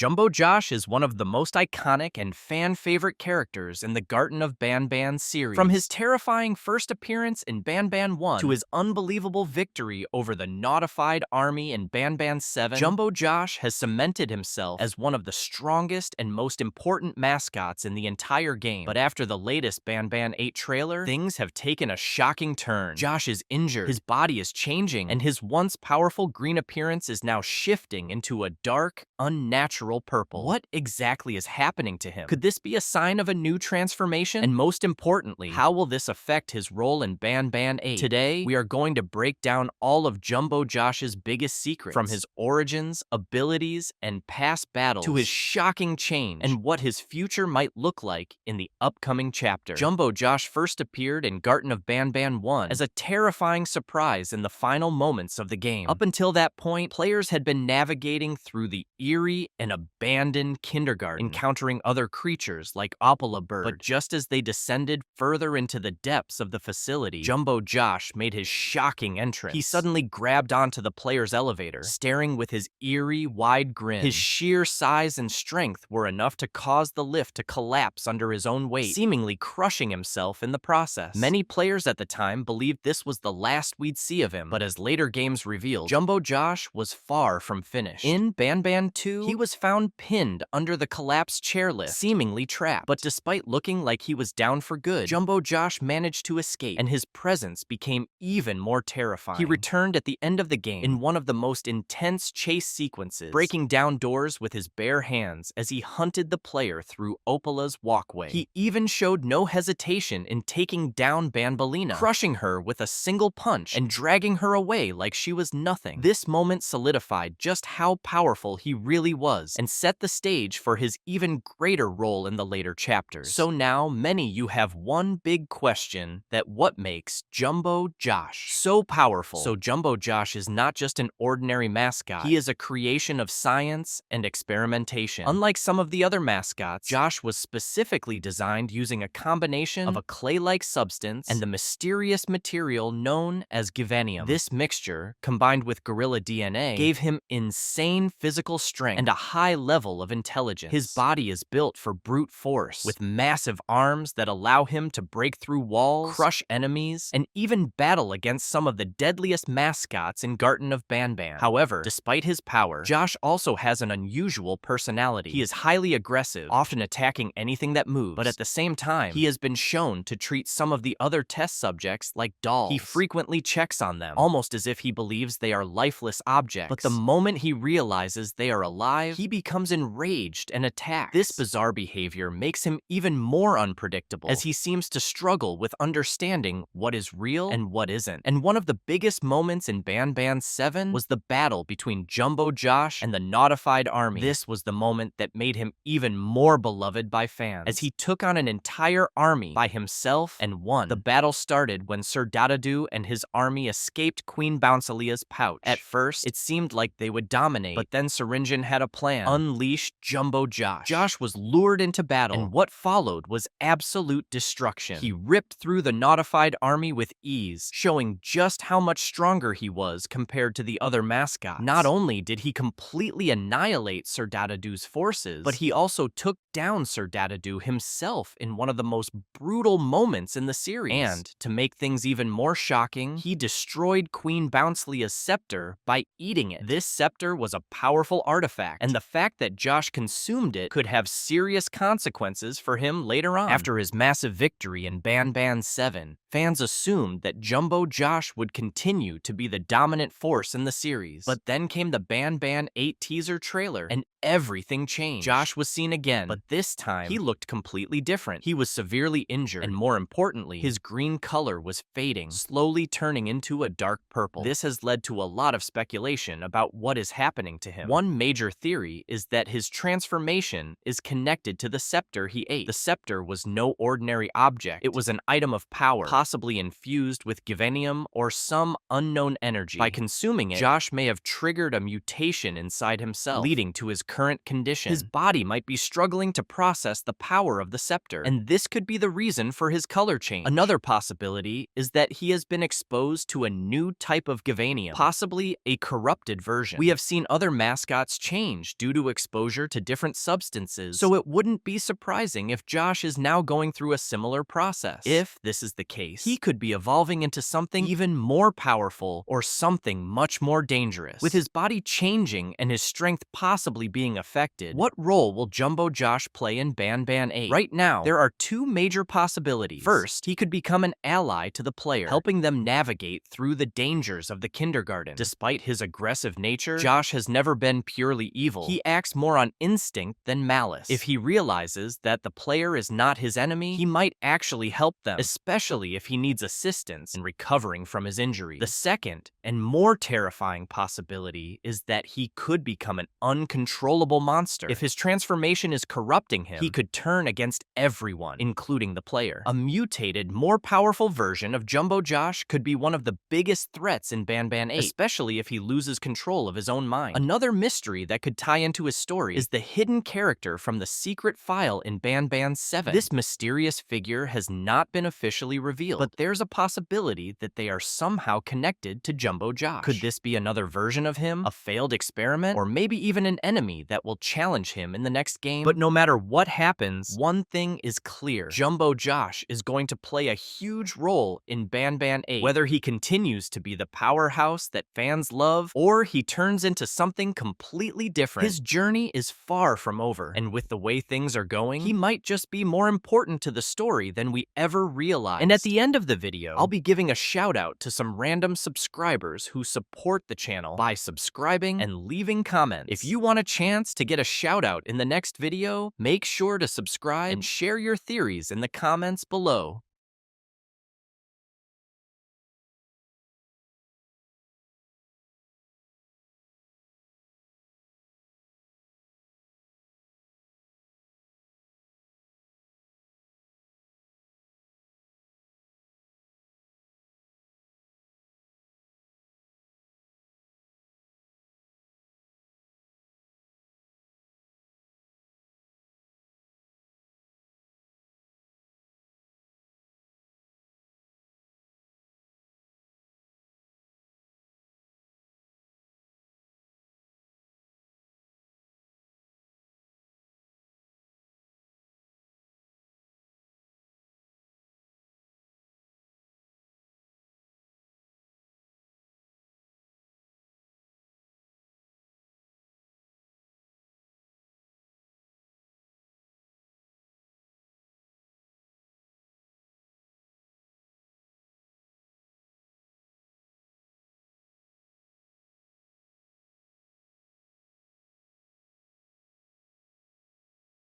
Jumbo Josh is one of the most iconic and fan-favorite characters in the Garten of Banban series. From his terrifying first appearance in Banban 1 to his unbelievable victory over the Nautified army in Banban 7, Jumbo Josh has cemented himself as one of the strongest and most important mascots in the entire game. But after the latest Banban 8 trailer, things have taken a shocking turn. Josh is injured, his body is changing, and his once powerful green appearance is now shifting into a dark, unnatural purple. What exactly is happening to him? Could this be a sign of a new transformation? And most importantly, how will this affect his role in Banban 8? Today, we are going to break down all of Jumbo Josh's biggest secrets, from his origins, abilities, and past battles, to his shocking change, and what his future might look like in the upcoming chapter. Jumbo Josh first appeared in Garten of Banban 1 as a terrifying surprise in the final moments of the game. Up until that point, players had been navigating through the eerie and abandoned kindergarten, encountering other creatures like Opala Bird. But just as they descended further into the depths of the facility, Jumbo Josh made his shocking entrance. He suddenly grabbed onto the player's elevator, staring with his eerie, wide grin. His sheer size and strength were enough to cause the lift to collapse under his own weight, seemingly crushing himself in the process. Many players at the time believed this was the last we'd see of him, but as later games revealed, Jumbo Josh was far from finished. In Banban 2, he was found pinned under the collapsed chairlift, seemingly trapped. But despite looking like he was down for good, Jumbo Josh managed to escape, and his presence became even more terrifying. He returned at the end of the game in one of the most intense chase sequences, breaking down doors with his bare hands as he hunted the player through Opala's walkway. He even showed no hesitation in taking down Banbalina, crushing her with a single punch and dragging her away like she was nothing. This moment solidified just how powerful he really was, and set the stage for his even greater role in the later chapters. So now, many you have one big question: that what makes Jumbo Josh so powerful? So Jumbo Josh is not just an ordinary mascot. He is a creation of science and experimentation. Unlike some of the other mascots, Josh was specifically designed using a combination of a clay-like substance and the mysterious material known as givanium. This mixture, combined with gorilla DNA, gave him insane physical strength and a high level of intelligence. His body is built for brute force, with massive arms that allow him to break through walls, crush enemies, and even battle against some of the deadliest mascots in Garten of Banban. However, despite his power, Josh also has an unusual personality. He is highly aggressive, often attacking anything that moves, but at the same time, he has been shown to treat some of the other test subjects like dolls. He frequently checks on them, almost as if he believes they are lifeless objects. But the moment he realizes they are alive, he becomes enraged and attacks. This bizarre behavior makes him even more unpredictable, as he seems to struggle with understanding what is real and what isn't. And one of the biggest moments in Banban 7 was the battle between Jumbo Josh and the Nautified army. This was the moment that made him even more beloved by fans, as he took on an entire army by himself and won. The battle started when Sir Dadadu and his army escaped Queen Bouncelia's pouch. At first, it seemed like they would dominate, but then Syringan had a plan: unleash Jumbo Josh. Josh was lured into battle, and what followed was absolute destruction. He ripped through the Nautified army with ease, showing just how much stronger he was compared to the other mascots. Not only did he completely annihilate Sir Dadadu's forces, but he also took down Sir Dadadu himself in one of the most brutal moments in the series. And, to make things even more shocking, he destroyed Queen Bouncelia's scepter by eating it. This scepter was a powerful artifact, and the fact that Josh consumed it could have serious consequences for him later on. After his massive victory in Banban 7, fans assumed that Jumbo Josh would continue to be the dominant force in the series. But then came the Banban 8 teaser trailer, and everything changed. Josh was seen again, but this time, he looked completely different. He was severely injured, and more importantly, his green color was fading, slowly turning into a dark purple. This has led to a lot of speculation about what is happening to him. One major theory is that his transformation is connected to the scepter he ate. The scepter was no ordinary object. It was an item of power, possibly infused with givanium or some unknown energy. By consuming it, Josh may have triggered a mutation inside himself, leading to his current condition. His body might be struggling to process the power of the scepter, and this could be the reason for his color change. Another possibility is that he has been exposed to a new type of givanium, possibly a corrupted version. We have seen other mascots change due due to exposure to different substances, so it wouldn't be surprising if Josh is now going through a similar process. If this is the case, he could be evolving into something even more powerful or something much more dangerous. With his body changing and his strength possibly being affected, what role will Jumbo Josh play in Banban 8? Right now, there are two major possibilities. First, he could become an ally to the player, helping them navigate through the dangers of the kindergarten. Despite his aggressive nature, Josh has never been purely evil. He acts more on instinct than malice. If he realizes that the player is not his enemy, he might actually help them, especially if he needs assistance in recovering from his injury. The second and more terrifying possibility is that he could become an uncontrollable monster. If his transformation is corrupting him, he could turn against everyone, including the player. A mutated, more powerful version of Jumbo Josh could be one of the biggest threats in Banban 8, especially if he loses control of his own mind. Another mystery that could tie into his story is the hidden character from the secret file in Banban 7. This mysterious figure has not been officially revealed, but there's a possibility that they are somehow connected to Jumbo Josh. Could this be another version of him, a failed experiment, or maybe even an enemy that will challenge him in the next game? But no matter what happens, one thing is clear. Jumbo Josh is going to play a huge role in Banban 8. Whether he continues to be the powerhouse that fans love, or he turns into something completely different, his journey is far from over. And with the way things are going, he might just be more important to the story than we ever realized. And at the end of the video, I'll be giving a shout out to some random subscribers who support the channel by subscribing and leaving comments. If you want a chance to get a shout out in the next video, make sure to subscribe and share your theories in the comments below.